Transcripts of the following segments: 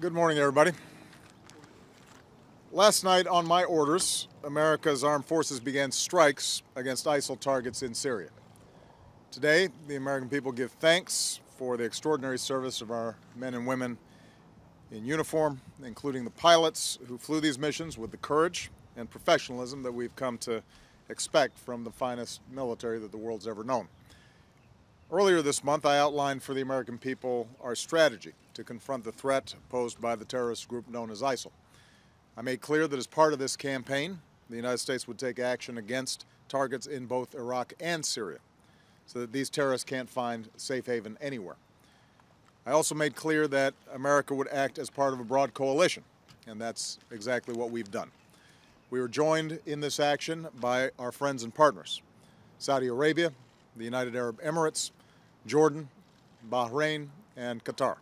Good morning, everybody. Last night, on my orders, America's armed forces began strikes against ISIL targets in Syria. Today, the American people give thanks for the extraordinary service of our men and women in uniform, including the pilots who flew these missions with the courage and professionalism that we've come to expect from the finest military that the world's ever known. Earlier this month, I outlined for the American people our strategy to confront the threat posed by the terrorist group known as ISIL. I made clear that as part of this campaign, the United States would take action against targets in both Iraq and Syria, so that these terrorists can't find safe haven anywhere. I also made clear that America would act as part of a broad coalition, and that's exactly what we've done. We were joined in this action by our friends and partners: Saudi Arabia, the United Arab Emirates, Jordan, Bahrain, and Qatar.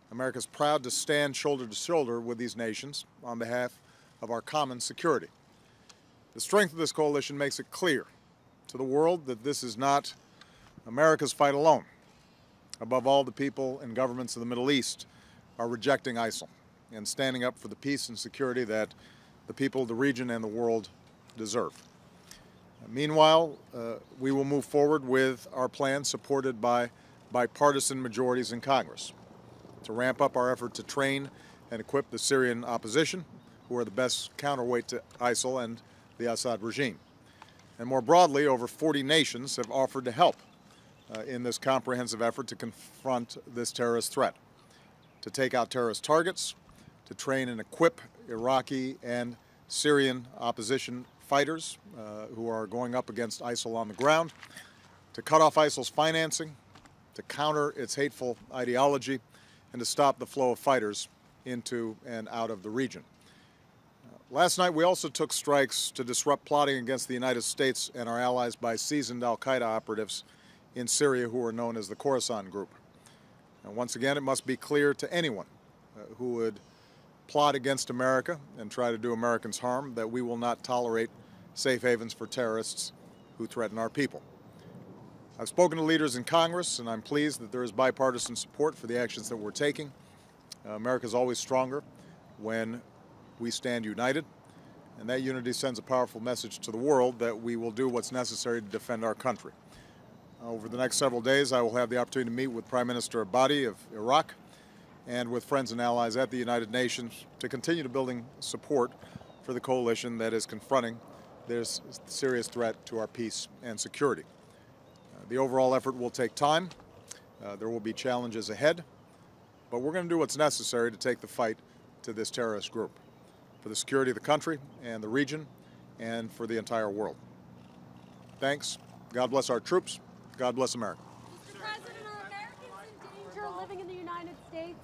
America is proud to stand shoulder to shoulder with these nations on behalf of our common security. The strength of this coalition makes it clear to the world that this is not America's fight alone. Above all, the people and governments of the Middle East are rejecting ISIL and standing up for the peace and security that the people of the region and the world deserve. Meanwhile, we will move forward with our plan, supported by bipartisan majorities in Congress, to ramp up our effort to train and equip the Syrian opposition, who are the best counterweight to ISIL and the Assad regime. And more broadly, over 40 nations have offered to help in this comprehensive effort to confront this terrorist threat, to take out terrorist targets, to train and equip Iraqi and Syrian opposition fighters who are going up against ISIL on the ground, to cut off ISIL's financing, to counter its hateful ideology, and to stop the flow of fighters into and out of the region. Last night, we also took strikes to disrupt plotting against the United States and our allies by seasoned al-Qaeda operatives in Syria who are known as the Khorasan Group. And once again, it must be clear to anyone who would plot against America and try to do Americans harm that we will not tolerate safe havens for terrorists who threaten our people. I've spoken to leaders in Congress, and I'm pleased that there is bipartisan support for the actions that we're taking. America is always stronger when we stand united, and that unity sends a powerful message to the world that we will do what's necessary to defend our country. Over the next several days, I will have the opportunity to meet with Prime Minister Abadi of Iraq and with friends and allies at the United Nations to continue to building support for the coalition that is confronting this serious threat to our peace and security. The overall effort will take time. There will be challenges ahead, but we're going to do what's necessary to take the fight to this terrorist group for the security of the country and the region and for the entire world. Thanks. God bless our troops. God bless America. Mr. President, are Americans in danger living in the United States?